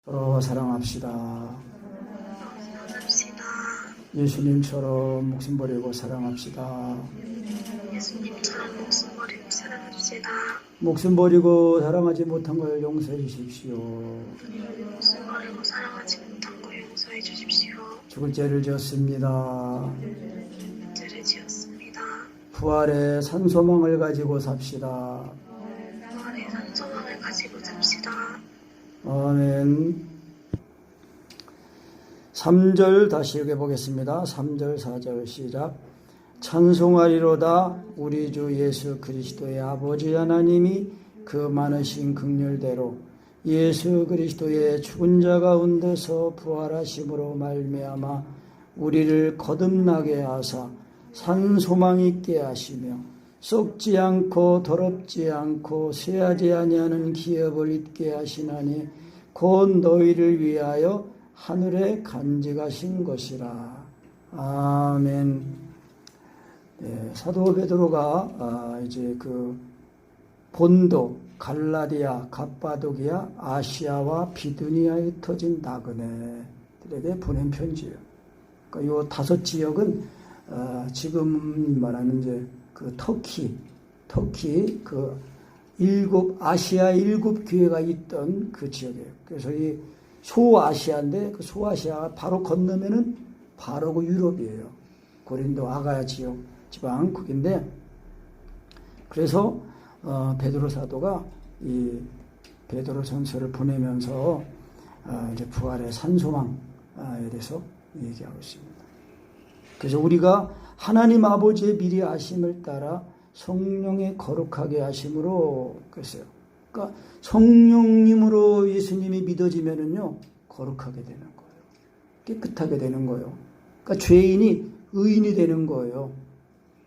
서로 사랑합시다. 예수님처럼 목숨 버리고 사랑합시다. 예수님처럼 목숨 버리고 사랑합시다. 목숨 버리고 사랑하지 못한 걸 용서해 주십시오. 목숨 버리고 사랑하지 못한 걸 용서해 주십시오. 죽을 죄를 지었습니다. 죄를 지었습니다. 부활의 산소망을 가지고 삽시다. 부활의 산소망을 가지고 삽시다. 아멘. 3절 다시 읽어보겠습니다. 3절 4절 시작. 찬송하리로다 우리 주 예수 그리스도의 아버지 하나님이 그 많으신 긍휼대로 예수 그리스도의 죽은 자 가운데서 부활하심으로 말미암아 우리를 거듭나게 하사 산 소망 있게 하시며 썩지 않고 더럽지 않고 쇠하지 아니하는 기업을 있게 하시나니 곧 너희를 위하여 하늘에 간직하신 것이라. 아멘. 네, 사도 베드로가 이제 그 본도, 갈라디아, 갑바도기아, 아시아와 비두니아에 터진 나그네들에게 보낸 편지예요. 그러니까 요 5 지역은 지금 말하는 이제 그 터키 그 아시아 7 교회가 있던 그 지역이에요. 그래서 이 소아시아인데 그 소아시아가 바로 건너면은 바로 그 유럽이에요. 고린도 아가야 지역 지방 국인데, 그래서 베드로 사도가 이 베드로 전서를 보내면서 이제 부활의 산소망에 대해서 얘기하고 있습니다. 그래서 우리가 하나님 아버지의 미리 아심을 따라 성령의 거룩하게 하심으로 그랬어요. 그러니까 성령님으로 예수님이 믿어지면은요 거룩하게 되는 거예요. 깨끗하게 되는 거예요. 그러니까 죄인이 의인이 되는 거예요.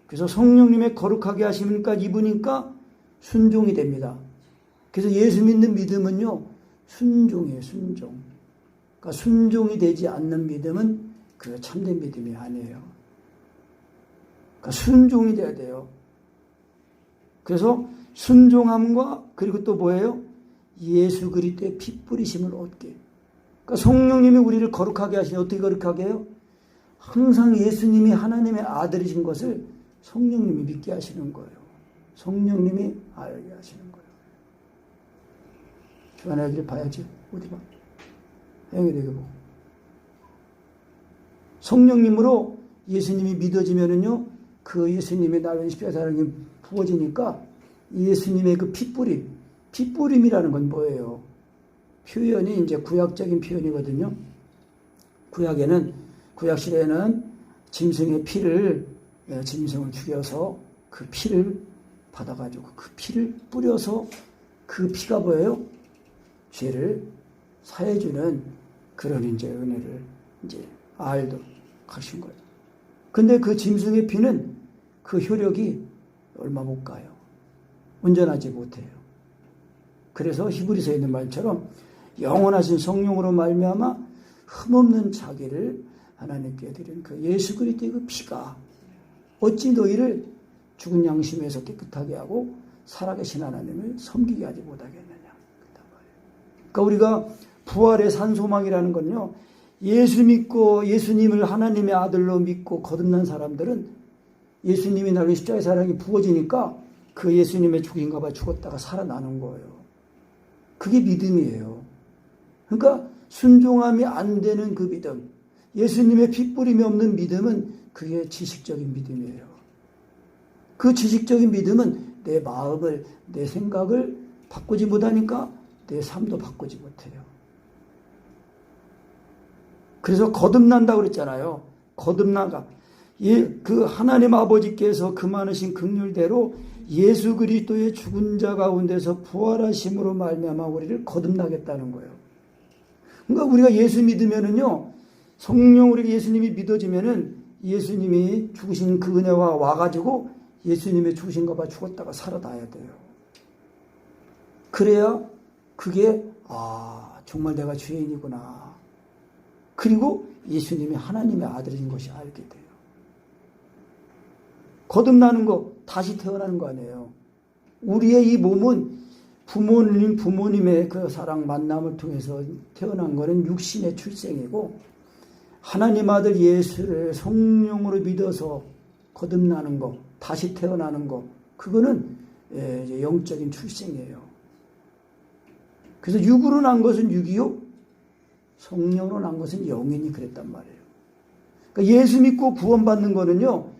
그래서 성령님의 거룩하게 하시니까 입으니까 순종이 됩니다. 그래서 예수 믿는 믿음은요 순종이에요. 순종. 그러니까 순종이 되지 않는 믿음은 그 참된 믿음이 아니에요. 그러니까 순종이 돼야 돼요. 그래서 순종함과 그리고 또 뭐예요? 예수 그리스도의 피 뿌리심을 얻게. 그러니까 성령님이 우리를 거룩하게 하시니 어떻게 거룩하게 해요? 항상 예수님이 하나님의 아들이신 것을 성령님이 믿게 하시는 거예요. 성령님이 알게 하시는 거예요. 주한 애들이 봐야지. 어디 봐. 행위 되게 보고. 성령님으로 예수님이 믿어지면은요, 그 예수님의 날린 십자가 사랑이 부어지니까 예수님의 그 핏뿌림이라는 건 뭐예요? 표현이 이제 구약적인 표현이거든요. 구약시대에는 짐승의 피를, 짐승을 죽여서 그 피를 받아가지고 그 피를 뿌려서 그 피가 뭐예요? 죄를 사해주는 그런 이제 은혜를 이제 알도록 하신 거예요. 근데 그 짐승의 피는 그 효력이 얼마 못 가요. 온전하지 못해요. 그래서 히브리서에 있는 말처럼 영원하신 성령으로 말미암아 흠없는 자기를 하나님께 드린 그 예수 그리스도의 그 피가 어찌 너희를 죽은 양심에서 깨끗하게 하고 살아계신 하나님을 섬기게 하지 못하겠느냐. 그러니까 우리가 부활의 산소망이라는 건요, 예수 믿고 예수님을 하나님의 아들로 믿고 거듭난 사람들은 예수님이 날린 십자가의 사랑이 부어지니까 그 예수님의 죽인가 봐 죽었다가 살아나는 거예요. 그게 믿음이에요. 그러니까 순종함이 안 되는 그 믿음, 예수님의 핏뿌림이 없는 믿음은 그게 지식적인 믿음이에요. 그 지식적인 믿음은 내 마음을, 내 생각을 바꾸지 못하니까 내 삶도 바꾸지 못해요. 그래서 거듭난다고 그랬잖아요. 거듭나가. 그 하나님 아버지께서 그 많으신 긍휼대로 예수 그리스도의 죽은 자 가운데서 부활하심으로 말미암아 우리를 거듭나겠다는 거예요. 그러니까 우리가 예수 믿으면은요, 성령 우리 예수님이 믿어지면은 예수님이 죽으신 그 은혜와 와가지고 예수님의 죽으신 거 봐 죽었다가 살아나야 돼요. 그래야 그게 정말 내가 죄인이구나. 그리고 예수님이 하나님의 아들인 것이 알게 돼요. 거듭나는 거, 다시 태어나는 거 아니에요. 우리의 이 몸은 부모님의 그 사랑 만남을 통해서 태어난 것은 육신의 출생이고, 하나님 아들 예수를 성령으로 믿어서 거듭나는 것, 다시 태어나는 것, 그거는 이제 영적인 출생이에요. 그래서 육으로 난 것은 육이요, 성령으로 난 것은 영이니 그랬단 말이에요. 그러니까 예수 믿고 구원받는 거는요,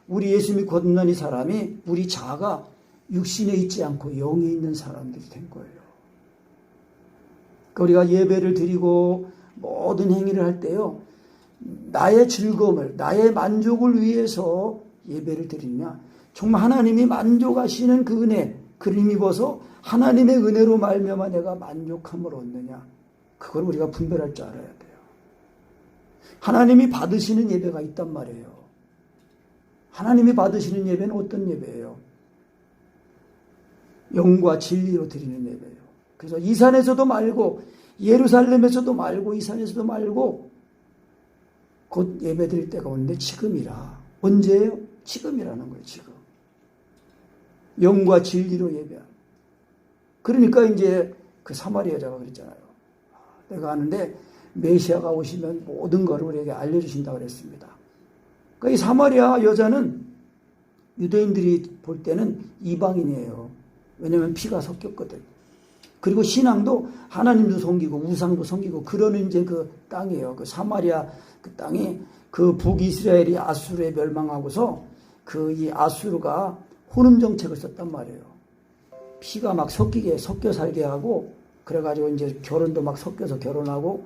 우리 예수 믿고 거듭난 이 사람이 우리 자아가 육신에 있지 않고 영에 있는 사람들이 된 거예요. 그러니까 우리가 예배를 드리고 모든 행위를 할 때요, 나의 즐거움을, 나의 만족을 위해서 예배를 드리냐, 정말 하나님이 만족하시는 그 은혜, 그를 힘입어서 하나님의 은혜로 말미암아 내가 만족함을 얻느냐, 그걸 우리가 분별할 줄 알아야 돼요. 하나님이 받으시는 예배가 있단 말이에요. 하나님이 받으시는 예배는 어떤 예배예요? 영과 진리로 드리는 예배예요. 그래서 이 산에서도 말고, 예루살렘에서도 말고, 이 산에서도 말고, 곧 예배 드릴 때가 오는데 지금이라. 언제예요? 지금이라는 거예요. 지금. 영과 진리로 예배하는. 그러니까 이제 그 사마리아 여자가 그랬잖아요. 내가 아는데 메시아가 오시면 모든 것을 우리에게 알려주신다고 그랬습니다. 그러니까 이 사마리아 여자는 유대인들이 볼 때는 이방인이에요. 왜냐하면 피가 섞였거든. 그리고 신앙도 하나님도 섬기고 우상도 섬기고 그러는 이제 그 땅이에요. 그 사마리아 그 땅이 그 북이스라엘이 아수르에 멸망하고서 그 이 아수르가 혼음 정책을 썼단 말이에요. 피가 막 섞여 살게 하고, 그래가지고 이제 결혼도 막 섞여서 결혼하고,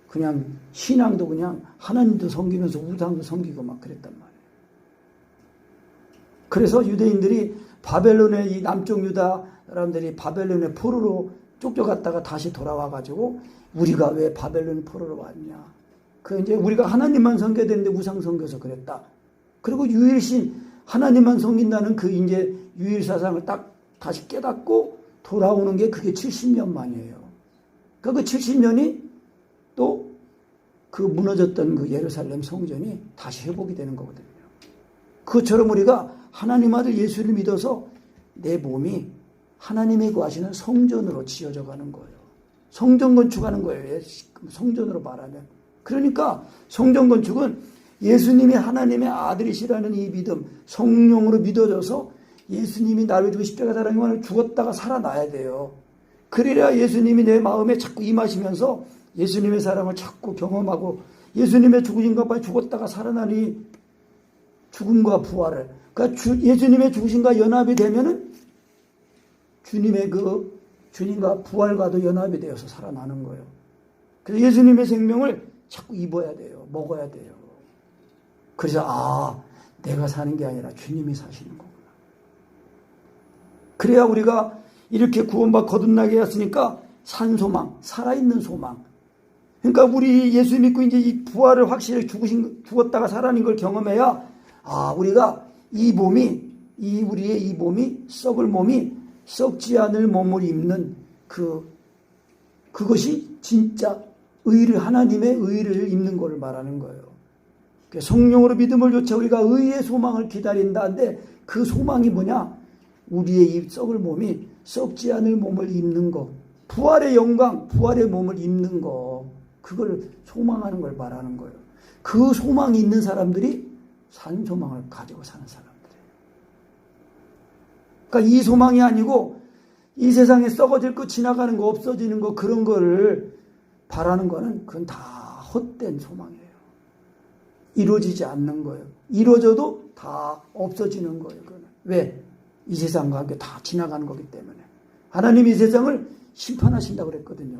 그냥 신앙도 그냥 하나님도 섬기면서 우상도 섬기고 막 그랬단 말이에요. 그래서 유대인들이 바벨론의 이 남쪽 유다 사람들이 바벨론의 포로로 쫓겨갔다가 다시 돌아와가지고 우리가 왜 바벨론 포로로 왔냐. 그 이제 우리가 하나님만 섬겨야 되는데 우상 섬겨서 그랬다. 그리고 유일신 하나님만 섬긴다는 그 이제 유일 사상을 딱 다시 깨닫고 돌아오는 게 그게 70년 만이에요. 그러니까 그 70년이 또 그 무너졌던 그 예루살렘 성전이 다시 회복이 되는 거거든요. 그것처럼 우리가 하나님 아들 예수를 믿어서 내 몸이 하나님이 구하시는 성전으로 지어져 가는 거예요. 성전 건축하는 거예요. 성전으로 말하면. 그러니까 성전 건축은 예수님이 하나님의 아들이시라는 이 믿음, 성령으로 믿어져서 예수님이 나를 위해 십자가 달아서 죽었다가 살아나야 돼요. 그래야 예수님이 내 마음에 자꾸 임하시면서 예수님의 사랑을 자꾸 경험하고, 예수님의 죽으신 것과 죽었다가 살아나니 죽음과 부활을, 그러니까 예수님의 죽으심과 연합이 되면은 주님의 그 주님과 부활과도 연합이 되어서 살아나는 거예요. 그래서 예수님의 생명을 자꾸 입어야 돼요. 먹어야 돼요. 그래서 내가 사는 게 아니라 주님이 사시는 거구나. 그래야 우리가 이렇게 구원받고 거듭나게 했으니까 산 소망, 살아있는 소망. 그러니까 우리 예수 믿고 이제 이 부활을 확실히 죽었다가 살아난 걸 경험해야 우리가 이 몸이, 우리의 이 몸이, 썩을 몸이 썩지 않을 몸을 입는 그것이 진짜 하나님의 의를 입는 것을 말하는 거예요. 성령으로 믿음을 조차 우리가 의의 소망을 기다린다는데 그 소망이 뭐냐? 우리의 이 썩을 몸이 썩지 않을 몸을 입는 것. 부활의 영광, 부활의 몸을 입는 것. 그걸 소망하는 걸 말하는 거예요. 그 소망이 있는 사람들이 산 소망을 가지고 사는 사람들이에요. 그러니까 이 소망이 아니고 이 세상에 썩어질 거, 지나가는 거, 없어지는 거, 그런 거를 바라는 거는 그건 다 헛된 소망이에요. 이루어지지 않는 거예요. 이루어져도 다 없어지는 거예요. 그거는. 왜? 이 세상과 함께 다 지나가는 거기 때문에. 하나님이 이 세상을 심판하신다고 그랬거든요.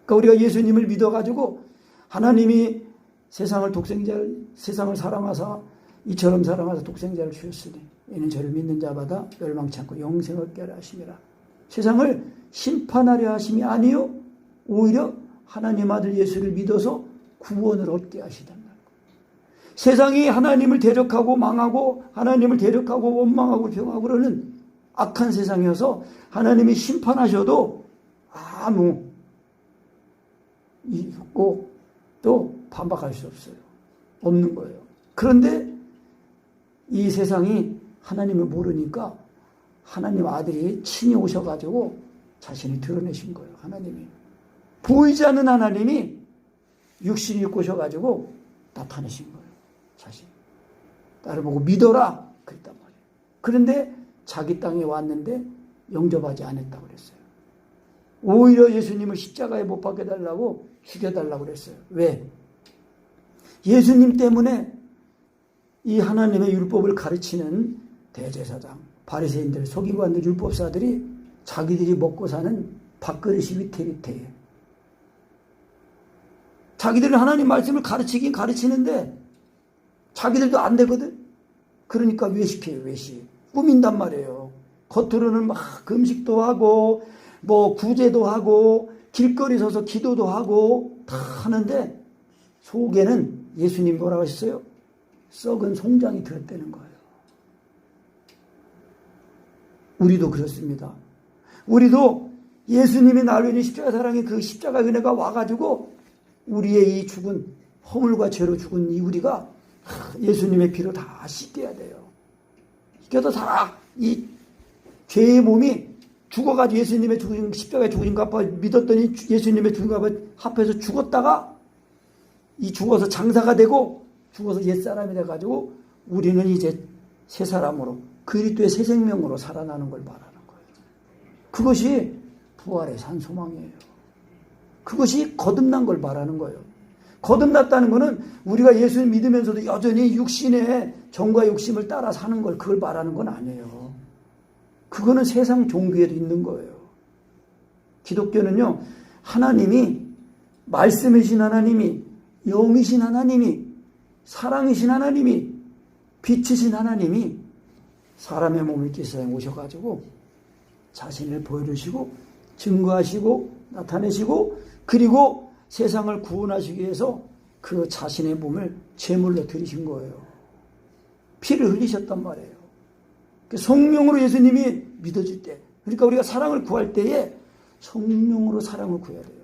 그러니까 우리가 예수님을 믿어가지고 하나님이 세상을 사랑하사 이처럼 사랑하사 독생자를 주셨으니 이는 저를 믿는 자마다 멸망치 않고 영생을 얻게 하려 하심이라. 세상을 심판하려 하심이 아니요, 오히려 하나님 아들 예수를 믿어서 구원을 얻게 하시단다. 세상이 하나님을 대적하고 망하고 하나님을 대적하고 원망하고 병하고 그러는 악한 세상이어서 하나님이 심판하셔도 아무 있고 또 반박할 수 없어요. 없는 거예요. 그런데 이 세상이 하나님을 모르니까 하나님 아들이 친히 오셔가지고 자신이 드러내신 거예요. 하나님이. 보이지 않는 하나님이 육신이 입고 오셔가지고 나타내신 거예요. 자신. 나를 보고 믿어라. 그랬단 말이에요. 그런데 자기 땅에 왔는데 영접하지 않았다고 그랬어요. 오히려 예수님을 십자가에 못 박혀달라고 죽여달라고 그랬어요. 왜? 예수님 때문에 이 하나님의 율법을 가르치는 대제사장, 바리새인들, 서기관들, 율법사들이 자기들이 먹고 사는 밥그릇이 위태위태해. 자기들은 하나님 말씀을 가르치긴 가르치는데 자기들도 안 되거든. 그러니까 외식해요. 외식. 꾸민단 말이에요. 겉으로는 막 금식도 하고 뭐 구제도 하고 길거리 서서 기도도 하고 다 하는데 속에는 예수님 뭐라고 하셨어요? 썩은 송장이 들었다는 거예요. 우리도 그렇습니다. 우리도 예수님이 나를 위해 십자가 사랑의 그 십자가 은혜가 와가지고 우리의 이 죽은 허물과 죄로 죽은 이 우리가 예수님의 피로 다 씻겨야 돼요. 씻겨서 다 이 죄의 몸이 죽어가지고 예수님의 죽으신 십자가에 죽으신 것 앞에 믿었더니 예수님의 죽은 것 앞에서 죽었다가 이 죽어서 장사가 되고 죽어서 옛사람이 돼가지고 우리는 이제 새 사람으로 그리스도의 새 생명으로 살아나는 걸 말하는 거예요. 그것이 부활의 산 소망이에요. 그것이 거듭난 걸 말하는 거예요. 거듭났다는 것은 우리가 예수를 믿으면서도 여전히 육신의 정과 욕심을 따라 사는 걸 그걸 말하는 건 아니에요. 그거는 세상 종교에도 있는 거예요. 기독교는요, 하나님이 말씀이신 하나님이 영이신 하나님이 사랑이신 하나님이 빛이신 하나님이 사람의 몸을 입고 세상에 오셔가지고 자신을 보여주시고 증거하시고 나타내시고 그리고 세상을 구원하시기 위해서 그 자신의 몸을 제물로 드리신 거예요. 피를 흘리셨단 말이에요. 성령으로 예수님이 믿어질 때, 그러니까 우리가 사랑을 구할 때에 성령으로 사랑을 구해야 돼요.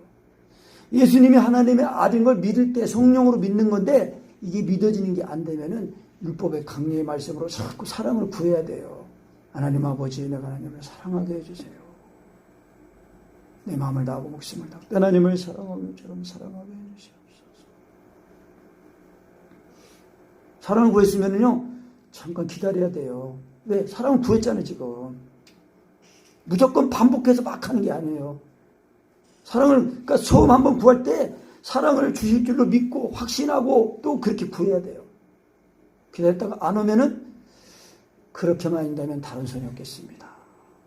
예수님이 하나님의 아들인 걸 믿을 때 성령으로 믿는 건데 이게 믿어지는 게 안 되면은 율법의 강령의 말씀으로 자꾸 사랑을 구해야 돼요. 하나님 아버지, 내가 하나님을 사랑하게 해주세요. 내 마음을 다하고 목숨을 다하고 하나님을 사랑하는 것처럼 사랑하게 해주시옵소서. 사랑을 구했으면요 잠깐 기다려야 돼요. 왜? 사랑을 구했잖아요. 지금 무조건 반복해서 막 하는 게 아니에요. 사랑을 그러니까 처음 한번 구할 때 사랑을 주실 줄로 믿고 확신하고 또 그렇게 구해야 돼요. 기다렸다가 안 오면은 그렇게만 한다면 다른 소용이 없겠습니다.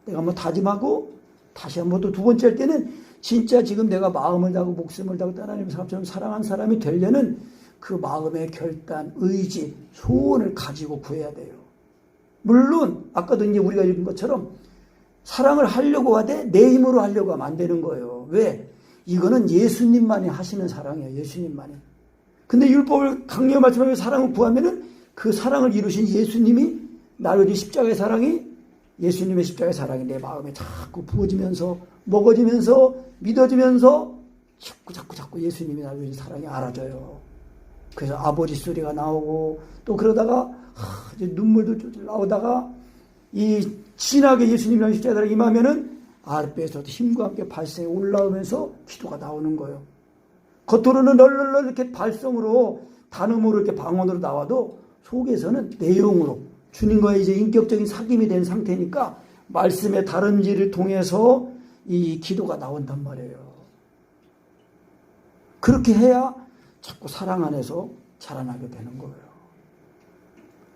내가 한번 다짐하고 다시 한번 또 두 번째 할 때는 진짜 지금 내가 마음을 다하고 목숨을 다하고 하나님 사람처럼 사랑한 사람이 되려는 그 마음의 결단, 의지, 소원을 가지고 구해야 돼요. 물론 아까도 이제 우리가 읽은 것처럼 사랑을 하려고 하되 내 힘으로 하려고 하면 안 되는 거예요. 왜? 이거는 예수님만이 하시는 사랑이에요. 예수님만이. 근데 율법을 강력 말씀하며 사랑을 구하면은 그 사랑을 이루신 예수님이 나를 위해 십자가의 사랑이 예수님의 십자가의 사랑이 내 마음에 자꾸 부어지면서 먹어지면서 믿어지면서 자꾸 예수님이 나를 위해 사랑이 알아져요. 그래서 아버지 소리가 나오고 또 그러다가 이제 눈물도 쫄쫄 나오다가 이 진하게 예수님이랑 십자가를 임하면은 아랫배에서 힘과 함께 발성이 올라오면서 기도가 나오는 거예요. 겉으로는 널널 이렇게 발성으로 단음으로 이렇게 방언으로 나와도 속에서는 내용으로 주님과의 이제 인격적인 사귐이 된 상태니까 말씀의 다른지를 통해서 이 기도가 나온단 말이에요. 그렇게 해야 자꾸 사랑 안에서 자라나게 되는 거예요.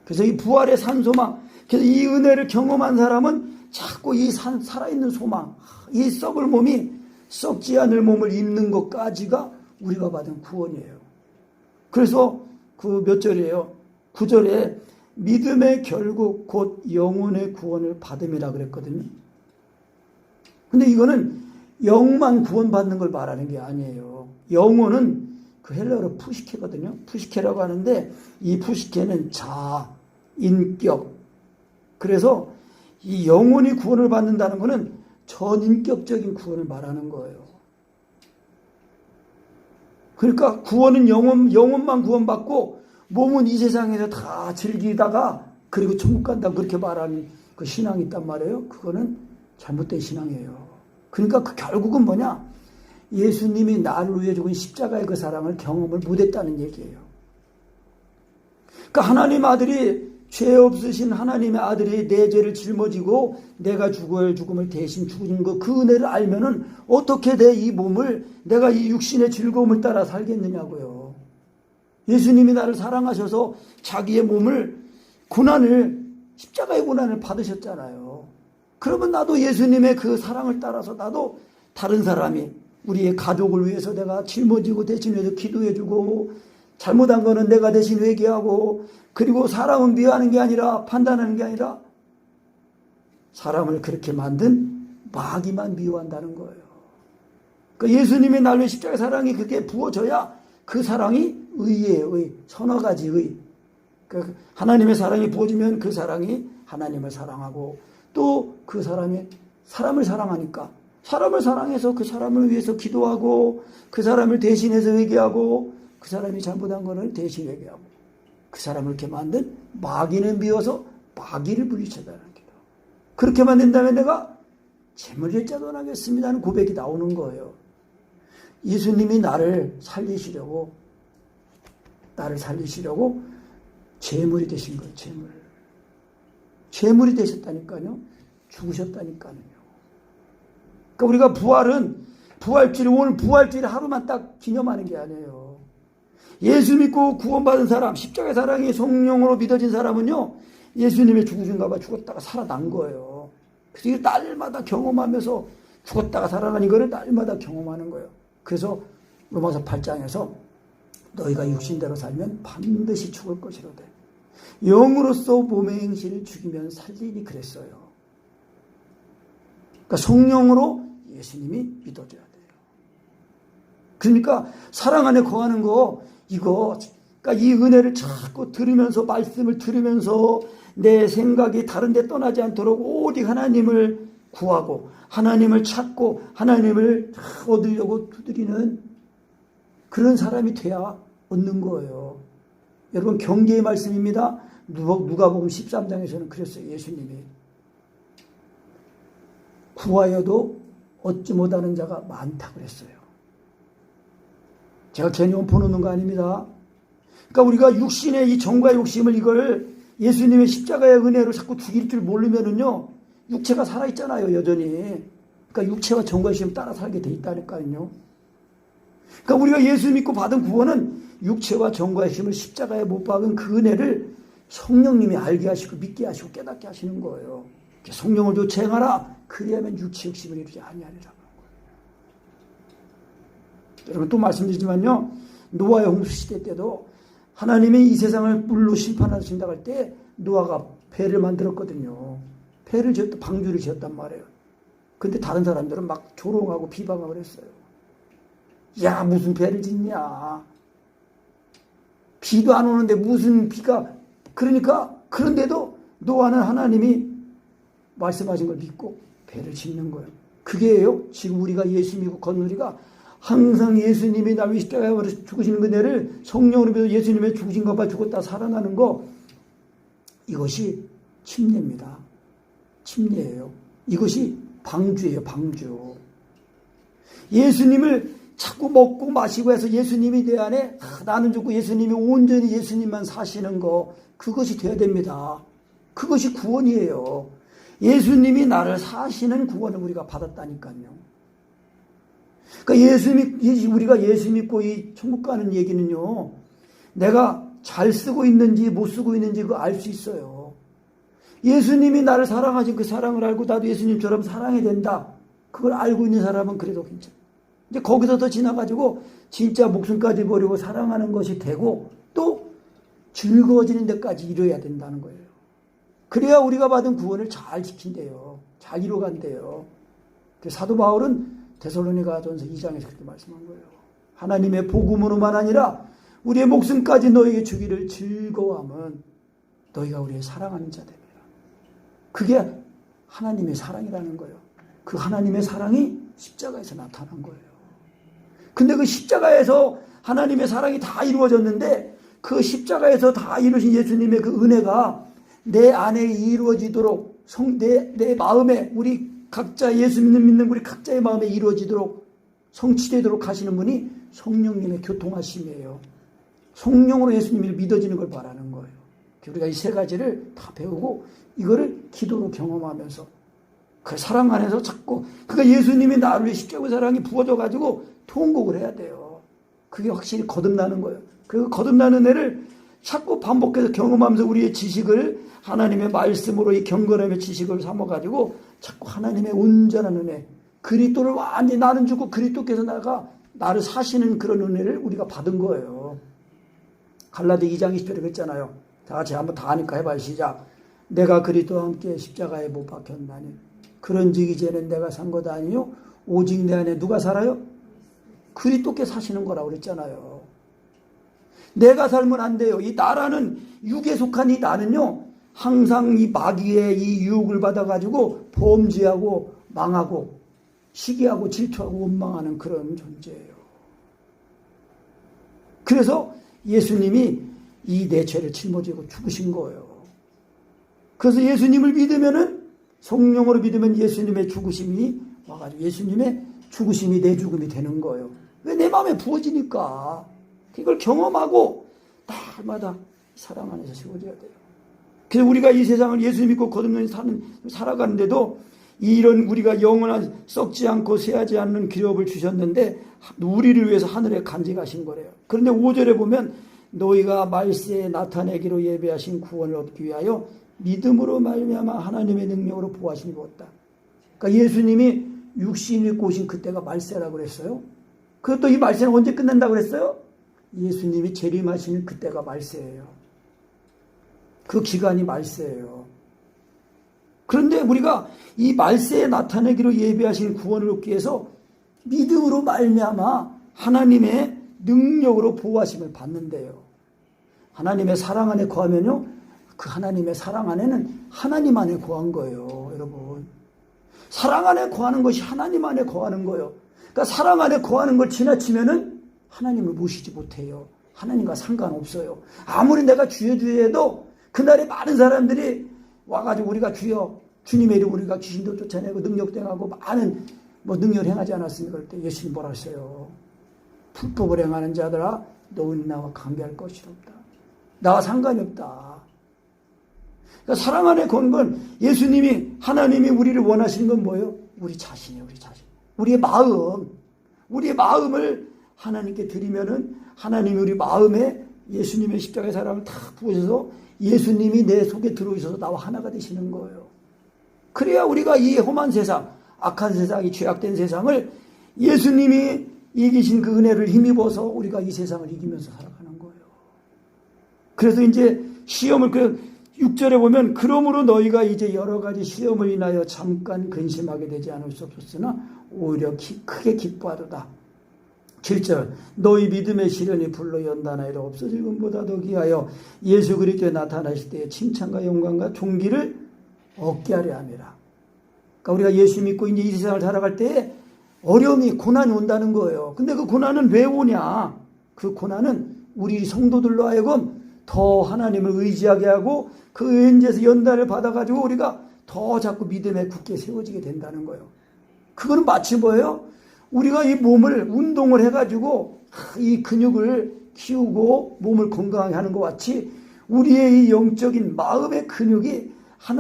그래서 이 부활의 산소망, 그래서 이 은혜를 경험한 사람은 자꾸 이 살아있는 소망, 이 썩을 몸이 썩지 않을 몸을 입는 것까지가 우리가 받은 구원이에요. 그래서 그 몇 절이에요? 9절에 믿음의 결국 곧 영혼의 구원을 받음이라 그랬거든요. 근데 이거는 영만 구원받는 걸 말하는 게 아니에요. 영혼은 그 헬라어로 푸시케거든요. 푸시케라고 하는데 이 푸시케는 자아, 인격. 그래서 이 영혼이 구원을 받는다는 것은 전인격적인 구원을 말하는 거예요. 그러니까 구원은 영혼만 구원받고 몸은 이 세상에서 다 즐기다가 그리고 천국 간다 그렇게 말하는 그 신앙이 있단 말이에요. 그거는 잘못된 신앙이에요. 그러니까 그 결국은 뭐냐? 예수님이 나를 위해 죽은 십자가의 그 사랑을 경험을 못했다는 얘기예요. 그러니까 하나님 아들이, 죄 없으신 하나님의 아들이 내 죄를 짊어지고 내가 죽어야 할 죽음을 대신 죽은 거, 그 은혜를 알면은 어떻게 내 이 몸을, 내가 이 육신의 즐거움을 따라 살겠느냐고요. 예수님이 나를 사랑하셔서 자기의 몸을, 고난을, 십자가의 고난을 받으셨잖아요. 그러면 나도 예수님의 그 사랑을 따라서 나도 다른 사람이, 우리의 가족을 위해서 내가 짊어지고 대신해서 기도해주고, 잘못한 거는 내가 대신 회개하고, 그리고 사람은 미워하는 게 아니라, 판단하는 게 아니라 사람을 그렇게 만든 마귀만 미워한다는 거예요. 그러니까 예수님의 나를 위해 십자가의 사랑이 그렇게 부어져야 그 사랑이 의예요. 의. 서너 가지 의. 그러니까 하나님의 사랑이 부어지면 그 사랑이 하나님을 사랑하고, 또 그 사람이 사람을 사랑하니까 사람을 사랑해서 그 사람을 위해서 기도하고, 그 사람을 대신해서 회개하고, 그 사람이 잘못한 거를 대신 회개하고, 그 사람을 이렇게 만든 마귀는 미워서 마귀를 물리쳐달라는 기도. 그렇게 만든다면 내가 재물을 짜도나겠습니다 하는 고백이 나오는 거예요. 예수님이 나를 살리시려고 재물이 되신 거예요. 재물이 되셨다니까요. 죽으셨다니까요. 그러니까 우리가 오늘 부활주일 하루만 딱 기념하는 게 아니에요. 예수 믿고 구원받은 사람, 십자가의 사랑이 성령으로 믿어진 사람은요, 예수님의 죽으신가 봐 죽었다가 살아난 거예요. 그래서 이걸 날마다 경험하면서 죽었다가 살아난 이거를 날마다 경험하는 거예요. 그래서 로마서 8장에서 너희가 육신대로 살면 반드시 죽을 것이로되 영으로서 몸의 행실을 죽이면 살리니 그랬어요. 그러니까 성령으로 예수님이 믿어줘야 돼요. 그러니까 사랑 안에 거하는 거, 그러니까 이 은혜를 자꾸 들으면서, 말씀을 들으면서 내 생각이 다른 데 떠나지 않도록 오직 하나님을 구하고 하나님을 찾고 하나님을 얻으려고 두드리는 그런 사람이 돼야 얻는 거예요. 여러분, 경계의 말씀입니다. 누가복음 13장에서는 그랬어요. 예수님이 구하여도 얻지 못하는 자가 많다고 그랬어요. 제가 괜히 엎어놓는 거 아닙니다. 그러니까 우리가 육신의 이 정과 욕심을, 이걸 예수님의 십자가의 은혜로 자꾸 죽일 줄 모르면은요, 육체가 살아있잖아요, 여전히. 그러니까 육체와 정과 욕심을 따라 살게 돼 있다니까요. 그러니까 우리가 예수 믿고 받은 구원은 육체와 정과 욕심을 십자가에 못 박은 그 은혜를 성령님이 알게 하시고 믿게 하시고 깨닫게 하시는 거예요. 성령을 조차 행하라. 그리하면 육체 욕심을 이루지 아니하리라. 여러분, 또 말씀드리지만요, 노아의 홍수 시대 때도 하나님이 이 세상을 물로 심판하신다고 할 때 노아가 배를 만들었거든요. 배를 지었다, 방주를 지었단 말이에요. 근데 다른 사람들은 막 조롱하고 비방하고 그랬어요. 야, 무슨 배를 짓냐. 비도 안 오는데 무슨 비가. 그러니까, 그런데도 노아는 하나님이 말씀하신 걸 믿고 배를 짓는 거예요. 그게요, 지금 우리가 예수 믿고 건우리가 항상 예수님이 나를 십자가에 죽으시는 은혜를 성령으로 믿어 예수님의 죽으신 것과 죽었다 살아나는 거, 이것이 침례입니다. 침례예요. 이것이 방주예요. 방주. 예수님을 자꾸 먹고 마시고 해서 예수님이 내 안에 나는 죽고 예수님이 온전히 예수님만 사시는 거, 그것이 돼야 됩니다. 그것이 구원이에요. 예수님이 나를 사시는 구원을 우리가 받았다니까요. 그러니까 우리가 예수 믿고 이 천국 가는 얘기는요, 내가 잘 쓰고 있는지 못 쓰고 있는지 그거 알 수 있어요. 예수님이 나를 사랑하신 그 사랑을 알고 나도 예수님처럼 사랑해야 된다. 그걸 알고 있는 사람은 그래도 괜찮아요. 이제 거기서 더 지나가지고 진짜 목숨까지 버리고 사랑하는 것이 되고 또 즐거워지는 데까지 이뤄야 된다는 거예요. 그래야 우리가 받은 구원을 잘 지킨대요. 잘 이뤄간대요. 사도 바울은 데살로니가전서 2장에서 그렇게 말씀한 거예요. 하나님의 복음으로만 아니라 우리의 목숨까지 너에게 주기를 즐거워함은 너희가 우리의 사랑하는 자 됩니다. 그게 하나님의 사랑이라는 거예요. 그 하나님의 사랑이 십자가에서 나타난 거예요. 근데 그 십자가에서 하나님의 사랑이 다 이루어졌는데 그 십자가에서 다 이루신 예수님의 그 은혜가 내 안에 이루어지도록 내 마음에, 우리 각자 예수 믿는 우리 각자의 마음에 이루어지도록 성취되도록 하시는 분이 성령님의 교통하심이에요. 성령으로 예수님을 믿어지는 걸 바라는 거예요. 우리가 이 세 가지를 다 배우고 이거를 기도로 경험하면서 그 사랑 안에서 자꾸 그러니까 예수님이 나를 위해 십자가 사랑이 부어져 가지고 통곡을 해야 돼요. 그게 확실히 거듭나는 거예요. 그 거듭나는 애를 자꾸 반복해서 경험하면서 우리의 지식을 하나님의 말씀으로 이 경건함의 지식을 삼아 가지고 자꾸 하나님의 온전한 은혜, 그리스도를 완전히 나는 죽고 그리스도께서 나를 사시는 그런 은혜를 우리가 받은 거예요. 갈라디 2장 20절에 그랬잖아요. 다 같이 한번 다 하니까 해봐요. 시작. 내가 그리스도와 함께 십자가에 못 박혔나니 그런즉 이제는 내가 산 것 아니요 오직 내 안에 누가 살아요? 그리스도께 사시는 거라고 그랬잖아요. 내가 살면 안 돼요. 이 나라는 육에 속한 이 나는요 항상 이 마귀의 이 유혹을 받아가지고 범죄하고 망하고 시기하고 질투하고 원망하는 그런 존재예요. 그래서 예수님이 이 내 죄를 짊어지고 죽으신 거예요. 그래서 예수님을 믿으면은 성령으로 믿으면 예수님의 죽으심이 와가지고 예수님의 죽으심이 내 죽음이 되는 거예요. 왜? 내 마음에 부어지니까. 이걸 경험하고 날마다 사랑 안에서 세워져야 돼요. 그래서 우리가 이 세상을 예수 믿고 거듭는 살아가는데도 이런 우리가 영원한 썩지 않고 쇠하지 않는 기업을 주셨는데 우리를 위해서 하늘에 간직하신 거래요. 그런데 5절에 보면 너희가 말세에 나타내기로 예배하신 구원을 얻기 위하여 믿음으로 말미암아 하나님의 능력으로 보호하심이 없다. 그러니까 예수님이 육신 입고 오신 그때가 말세라고 그랬어요. 그것도 이 말세는 언제 끝난다고 그랬어요? 예수님이 재림하시는 그때가 말세예요. 그 기간이 말세예요. 그런데 우리가 이 말세에 나타내기로 예배하신 구원을 얻기 위해서 믿음으로 말미암아 하나님의 능력으로 보호하심을 받는데요. 하나님의 사랑 안에 거하면요, 그 하나님의 사랑 안에는 하나님 안에 거한 거예요, 여러분. 사랑 안에 거하는 것이 하나님 안에 거하는 거예요. 그러니까 사랑 안에 거하는 걸 지나치면은 하나님을 모시지 못해요. 하나님과 상관없어요. 아무리 내가 주여 해도 그날에 많은 사람들이 와가지고 우리가 주여, 주님의 이름 우리가 귀신도 쫓아내고 능력 행하고 많은 능력을 행하지 않았습니까? 그럴 때 예수님 뭐라 하셨어요? 불법을 행하는 자들아 너는 나와 관계할 것이 없다. 나와 상관이 없다. 그러니까 사랑 안에 건 건 예수님이 하나님이 우리를 원하시는 건 뭐예요? 우리 자신이에요. 우리 자신. 우리의 마음을 하나님께 드리면은 하나님이 우리 마음에 예수님의 십자가의 사랑을 다 부으셔서 예수님이 내 속에 들어오셔서 나와 하나가 되시는 거예요. 그래야 우리가 이 험한 세상, 악한 세상, 이 죄악된 세상을 예수님이 이기신 그 은혜를 힘입어서 우리가 이 세상을 이기면서 살아가는 거예요. 그래서 이제 시험을 6절에 보면 그러므로 너희가 이제 여러 가지 시험을 인하여 잠깐 근심하게 되지 않을 수 없었으나 오히려 크게 기뻐하도다. 7절 너희 믿음의 시련이 불로 연단하여 없어질 것보다 더 귀하여 예수 그리스도에 나타나실 때에 칭찬과 영광과 존귀를 얻게 하려 함이라. 그러니까 우리가 예수 믿고 이제 이 세상을 살아갈 때에 어려움이 고난이 온다는 거예요. 근데 그 고난은 왜 오냐? 그 고난은 우리 성도들로 하여금 더 하나님을 의지하게 하고 그 은혜에서 연단을 받아가지고 우리가 더 자꾸 믿음에 굳게 세워지게 된다는 거예요. 그거는 마치 뭐예요? 우리가 이 몸을 운동을 해가지고 이 근육을 키우고 몸을 건강하게 하는 것 같이 우리의 이 영적인 마음의 근육이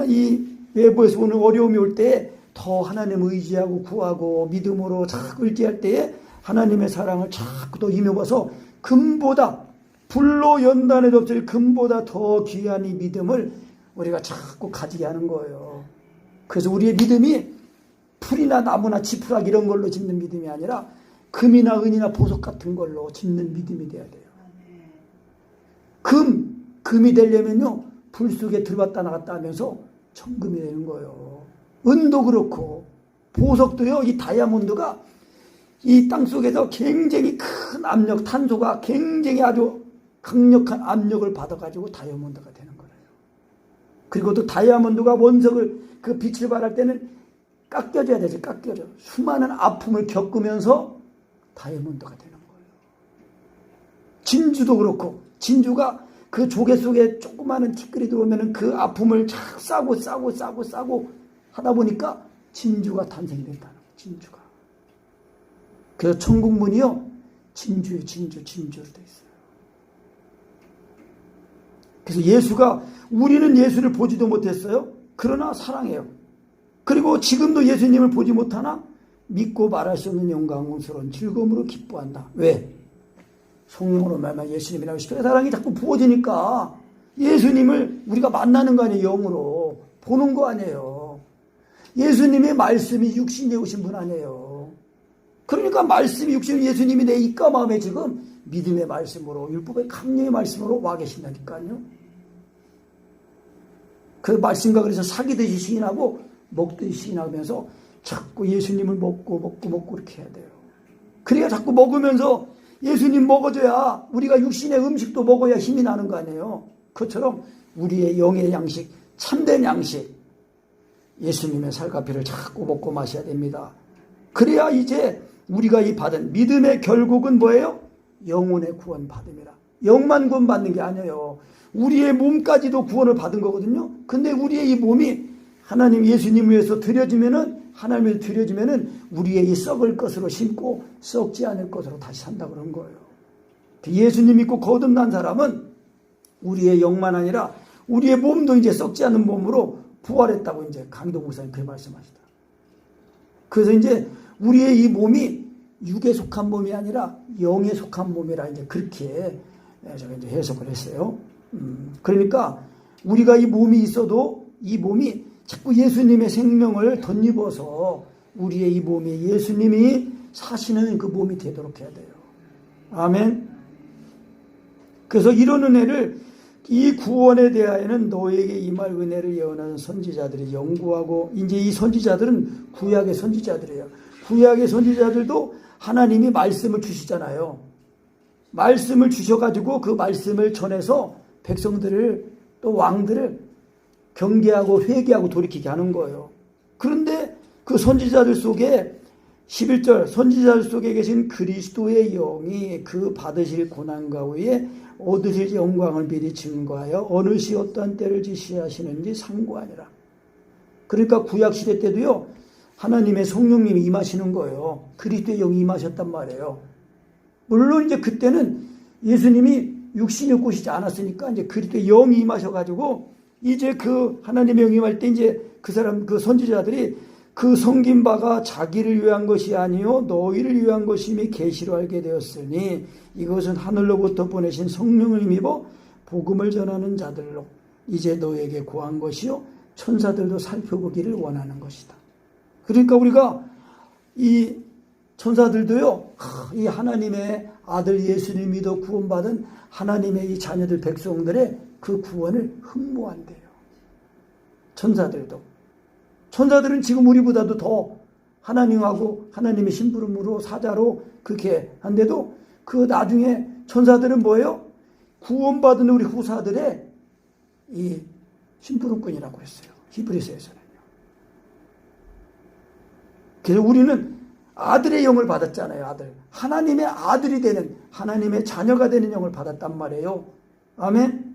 이 외부에서 오는 어려움이 올 때 더 하나님을 의지하고 구하고 믿음으로 자꾸 의지할 때에 하나님의 사랑을 자꾸 더 힘입어서 금보다 불로 연단해도 없을 금보다 더 귀한 이 믿음을 우리가 자꾸 가지게 하는 거예요. 그래서 우리의 믿음이 풀이나 나무나 지푸라기 이런 걸로 짓는 믿음이 아니라 금이나 은이나 보석 같은 걸로 짓는 믿음이 돼야 돼요. 금이 되려면요 불 속에 들어갔다 나갔다 하면서 정금이 되는 거예요. 은도 그렇고 보석도요, 이 다이아몬드가 이 땅속에서 굉장히 큰 압력, 탄소가 굉장히 아주 강력한 압력을 받아가지고 다이아몬드가 되는 거예요. 그리고 또 다이아몬드가 원석을 그 빛을 발할 때는 깎여져야 되지, 깎여져. 수많은 아픔을 겪으면서 다이아몬드가 되는 거예요. 진주도 그렇고, 진주가 그 조개 속에 조그마한 티끌이 들어오면 그 아픔을 착 싸고 하다 보니까 진주가 탄생된다는 거예요. 진주가. 그래서 천국문이요, 진주로 되어 있어요. 그래서 우리는 예수를 보지도 못했어요. 그러나 사랑해요. 그리고 지금도 예수님을 보지 못하나 믿고 말할 수 없는 영광스러운 즐거움으로 기뻐한다. 왜? 성령으로 말하면 예수님이라고 시켜요. 사랑이 자꾸 부어지니까 예수님을 우리가 만나는 거 아니에요. 영으로 보는 거 아니에요. 예수님의 말씀이 육신에 오신 분 아니에요. 그러니까 말씀이 육신, 예수님이 내 입과 마음에 지금 믿음의 말씀으로, 율법의 강령의 말씀으로 와 계신다니까요. 그 말씀과 그래서 사귀듯이 시인하고 먹듯이 시인하면서 자꾸 예수님을 먹고 이렇게 해야 돼요. 그래야 자꾸 먹으면서 예수님 먹어줘야 우리가 육신의 음식도 먹어야 힘이 나는 거 아니에요. 그것처럼 우리의 영의 양식, 참된 양식, 예수님의 살과 피를 자꾸 먹고 마셔야 됩니다. 그래야 이제 우리가 이 받은 믿음의 결국은 뭐예요? 영혼의 구원 받음이라. 영만 구원 받는 게 아니에요. 우리의 몸까지도 구원을 받은 거거든요. 근데 우리의 이 몸이 하나님 예수님 위해서 하나님을 드려지면은 우리의 이 썩을 것으로 심고 썩지 않을 것으로 다시 산다 그런 거예요. 예수님 믿고 거듭난 사람은 우리의 영만 아니라 우리의 몸도 이제 썩지 않은 몸으로 부활했다고 이제 강희동 목사님 그렇게 말씀하시다. 그래서 이제 우리의 이 몸이 육에 속한 몸이 아니라 영에 속한 몸이라 이제 그렇게 제가 이제 해석을 했어요. 그러니까 우리가 이 몸이 있어도 이 몸이 자꾸 예수님의 생명을 덧입어서 우리의 이 몸이 예수님이 사시는 그 몸이 되도록 해야 돼요. 아멘. 그래서 이런 은혜를, 이 구원에 대하여는 너에게 임할 은혜를 예언하는 선지자들이 연구하고, 이제 이 선지자들은 구약의 선지자들이에요. 구약의 선지자들도 하나님이 말씀을 주시잖아요. 말씀을 주셔가지고 그 말씀을 전해서 백성들을, 또 왕들을 경계하고 회개하고 돌이키게 하는 거예요. 그런데 그 선지자들 속에 11절, 선지자들 속에 계신 그리스도의 영이 그 받으실 고난과 후에 얻으실 영광을 미리 증거하여 어느 시 어떠한 때를 지시하시는지 상고하니라. 그러니까 구약시대 때도요, 하나님의 성령님이 임하시는 거예요. 그리스도의 영이 임하셨단 말이에요. 물론 이제 그때는 예수님이 육신이 오시지 않았으니까 이제 그리스도의 영이 임하셔가지고 이제 그 하나님의 영이 임할 때 이제 그 선지자들이 그 섬긴 바가 자기를 위한 것이 아니요 너희를 위한 것임이 계시로 알게 되었으니 이것은 하늘로부터 보내신 성령을 힘입어 복음을 전하는 자들로 이제 너에게 구한 것이요 천사들도 살펴보기를 원하는 것이다. 그러니까 우리가 이 천사들도요, 이 하나님의 아들 예수님 믿어 구원받은 하나님의 이 자녀들 백성들의 그 구원을 흠모한대요. 천사들은 지금 우리보다도 더 하나님하고 하나님의 심부름으로 사자로 그렇게 한데도 그 나중에 천사들은 뭐예요? 구원받은 우리 후사들의 이 심부름꾼이라고 했어요. 히브리서에서는요. 그래서 우리는 아들의 영을 받았잖아요. 아들. 하나님의 아들이 되는, 하나님의 자녀가 되는 영을 받았단 말이에요. 아멘.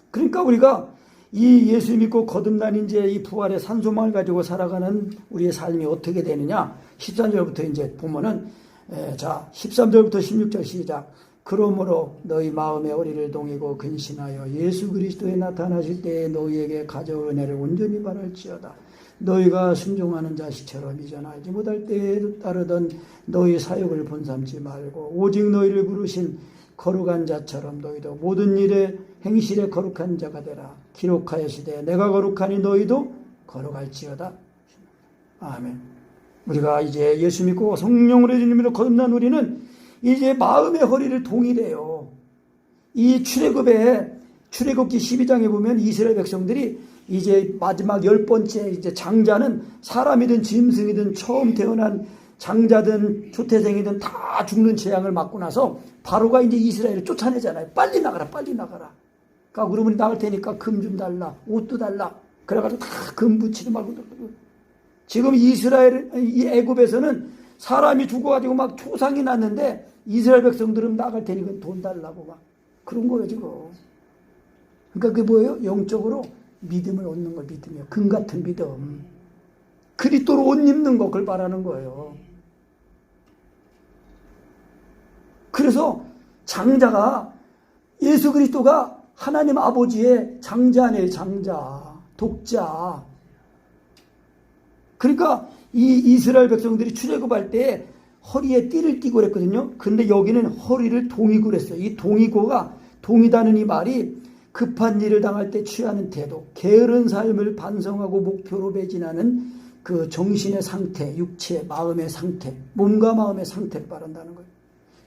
그러니까 우리가 이 예수 믿고 거듭난 이제 이 부활의 산소망을 가지고 살아가는 우리의 삶이 어떻게 되느냐. 13절부터 이제 보면은, 자, 13절부터 16절 시작. 그러므로 너희 마음의 어리를 동이고 근신하여 예수 그리스도에 나타나실 때에 너희에게 가져올 은혜를 온전히 바랄지어다. 너희가 순종하는 자식처럼 이전 알지 못할 때에 따르던 너희 사역을 본삼지 말고 오직 너희를 부르신 거룩한 자처럼 너희도 모든 일에 행실에 거룩한 자가 되라. 기록하여시되 내가 거룩하니 너희도 거룩할지어다. 아멘. 우리가 이제 예수 믿고 성령으로 주님으로 거듭난 우리는 이제 마음의 허리를 동이래요. 이 출애굽기 12장에 보면 이스라엘 백성들이 이제 마지막 10번째 이제 장자는 사람이든 짐승이든 처음 태어난 장자든 초태생이든 다 죽는 재앙을 맞고 나서 바로가 이제 이스라엘을 쫓아내잖아요. 빨리 나가라, 빨리 나가라. 그러니까 그러면 나갈 테니까 금 좀 달라, 옷도 달라. 그래가지고 다 금 붙이지 말고. 지금 이 애굽에서는 사람이 죽어가지고 막 초상이 났는데 이스라엘 백성들은 나갈 테니까 돈 달라고 막 그런 거예요, 지금. 그러니까 그게 뭐예요? 영적으로 믿음을 얻는 거, 믿음이요. 금 같은 믿음. 그리스도로 옷 입는 거, 그걸 말하는 거예요. 그래서 장자가, 예수 그리스도가 하나님 아버지의 장자네요, 장자. 독자. 그러니까 이 이스라엘 백성들이 출애굽할 때 허리에 띠를 띠고 그랬거든요. 근데 여기는 허리를 동이고 그랬어요. 이 동이고가, 동이다는 이 말이 급한 일을 당할 때 취하는 태도, 게으른 삶을 반성하고 목표로 매진하는 그 정신의 상태, 육체, 마음의 상태, 몸과 마음의 상태를 말한다는 거예요.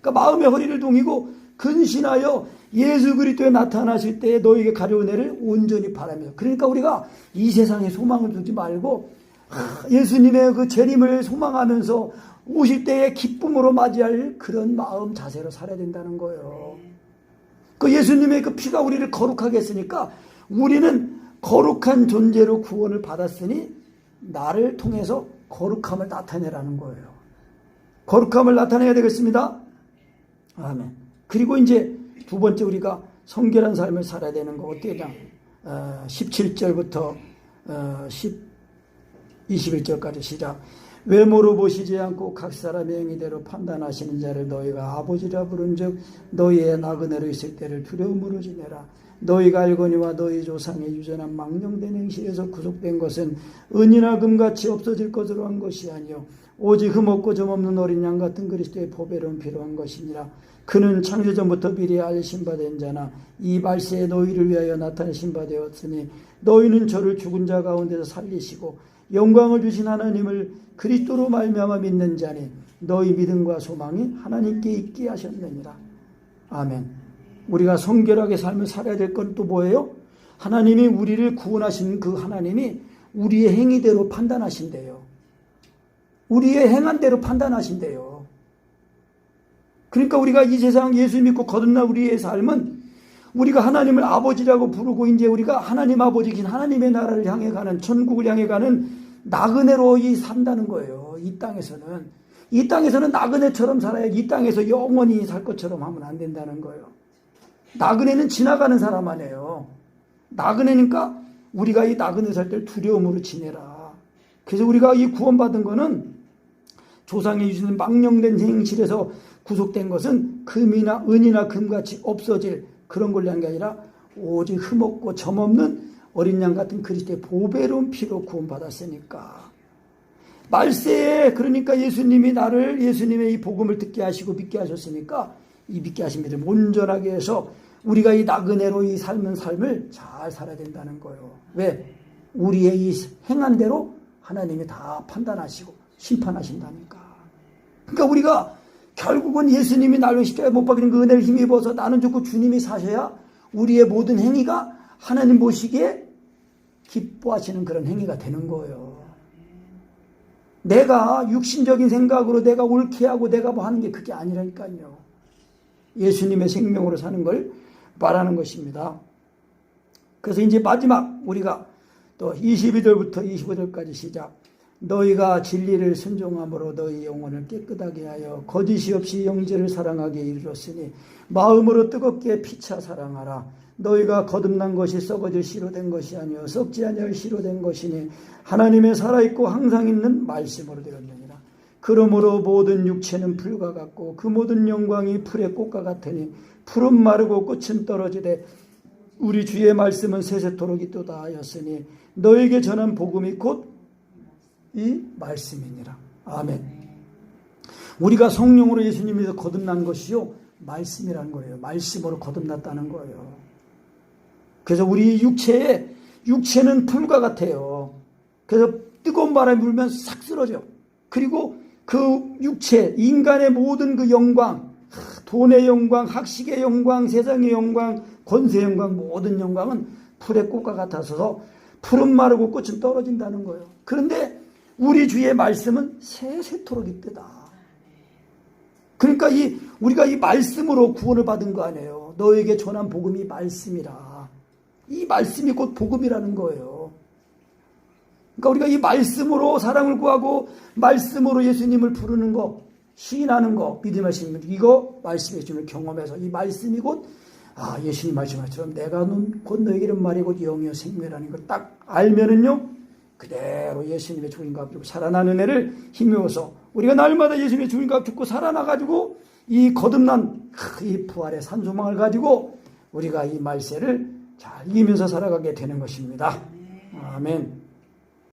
그러니까 마음의 허리를 동이고 근신하여 예수 그리스도에 나타나실 때에 너에게 가려운 애를 온전히 바라며. 그러니까 우리가 이 세상에 소망을 두지 말고 예수님의 그 재림을 소망하면서 오실 때에 기쁨으로 맞이할 그런 마음 자세로 살아야 된다는 거예요. 그 예수님의 그 피가 우리를 거룩하게 했으니까 우리는 거룩한 존재로 구원을 받았으니 나를 통해서 거룩함을 나타내라는 거예요. 거룩함을 나타내야 되겠습니다. 아멘. 그리고 이제 두 번째 우리가 성결한 삶을 살아야 되는 거 어떻게 냐 17절부터 21절까지 시작. 외모로 보시지 않고 각 사람의 행위대로 판단하시는 자를 너희가 아버지라 부른즉 너희의 나그네로 있을 때를 두려움으로 지내라. 너희가 알거니와 너희 조상의 유전한 망령된 행실에서 구속된 것은 은이나 금같이 없어질 것으로 한 것이 아니요 오직 흠없고 점없는 어린 양 같은 그리스도의 보배로운 피로 한 것이니라. 그는 창세전부터 미리 알신 바 된 자나 이 말세에 너희를 위하여 나타내신 바 되었으니 너희는 저를 죽은 자 가운데서 살리시고 영광을 주신 하나님을 그리스도로 말미암아 믿는 자니 너희 믿음과 소망이 하나님께 있게 하셨느니라. 아멘. 우리가 성결하게 삶을 살아야 될 건 또 뭐예요? 하나님이 우리를 구원하신 그 하나님이 우리의 행위대로 판단하신대요. 우리의 행한 대로 판단하신대요. 그러니까 우리가 이 세상 예수 믿고 거듭난 우리의 삶은 우리가 하나님을 아버지라고 부르고 이제 우리가 하나님 아버지긴 하나님의 나라를 향해 가는 천국을 향해 가는 나그네로 산다는 거예요. 이 땅에서는 나그네처럼 살아야 이 땅에서 영원히 살 것처럼 하면 안 된다는 거예요. 나그네는 지나가는 사람 아니에요. 나그네니까 우리가 이 나그네 살 때를 두려움으로 지내라. 그래서 우리가 이 구원받은 거는 조상의 유전된 망령된 행실에서 구속된 것은 금이나 은이나 금같이 없어질 그런 걸로 한 게 아니라 오직 흠없고 점없는 어린 양 같은 그리스도의 보배로운 피로 구원받았으니까. 말세에 그러니까 예수님이 나를 예수님의 이 복음을 듣게 하시고 믿게 하셨으니까 이 믿게 하신 믿음 온전하게 해서 우리가 이 나그네로 이 삶은 삶을 잘 살아야 된다는 거예요. 왜? 우리의 이 행한 대로 하나님이 다 판단하시고 심판하신다니까. 그러니까 우리가 결국은 예수님이 나를 십자가에 못 박히는 그 은혜를 힘입어서 나는 죽고 주님이 사셔야 우리의 모든 행위가 하나님 보시기에 기뻐하시는 그런 행위가 되는 거예요. 내가 육신적인 생각으로 내가 옳게 하고 내가 뭐 하는 게 그게 아니라니까요. 예수님의 생명으로 사는 걸 말하는 것입니다. 그래서 이제 마지막 우리가 또 22절부터 25절까지 시작. 너희가 진리를 순종함으로 너희 영혼을 깨끗하게 하여 거짓이 없이 형제를 사랑하게 이르렀으니 마음으로 뜨겁게 피차 사랑하라. 너희가 거듭난 것이 썩어질 씨로 된 것이 아니요 썩지 아니할 씨로 된 것이니 하나님의 살아있고 항상 있는 말씀으로 되었느니라. 그러므로 모든 육체는 풀과 같고 그 모든 영광이 풀의 꽃과 같으니 풀은 마르고 꽃은 떨어지되 우리 주의 말씀은 세세토록 있도다 하였으니 너에게 전한 복음이 곧 이 말씀이니라. 아멘. 우리가 성령으로 예수님에서 거듭난 것이요 말씀이라는 거예요. 말씀으로 거듭났다는 거예요. 그래서 우리 육체는 풀과 같아요. 그래서 뜨거운 바람이 불면 싹 쓰러져. 그리고 그 육체, 인간의 모든 그 영광, 돈의 영광, 학식의 영광, 세상의 영광, 권세의 영광, 모든 영광은 풀의 꽃과 같아서 풀은 마르고 꽃은 떨어진다는 거예요. 그런데 우리 주의 말씀은 세세토록 있다. 그러니까 우리가 이 말씀으로 구원을 받은 거 아니에요. 너에게 전한 복음이 말씀이라. 이 말씀이 곧 복음이라는 거예요. 그러니까 우리가 이 말씀으로 사랑을 구하고 말씀으로 예수님을 부르는 거, 시인하는 거, 믿음의 신분, 이거 말씀의 주님을 경험해서 이 말씀이 곧 아, 예수님 말씀하처럼 내가 곧 너에게는 말이 곧 영이요 생명이라는 걸 딱 알면은요, 그대로 예수님의 죽음과 죽고 살아나는 애를 힘입어서 우리가 날마다 예수님의 죽음과 죽고 살아나가지고 이 거듭난 이 부활의 산소망을 가지고 우리가 이 말세를 잘 이기면서 살아가게 되는 것입니다. 아멘.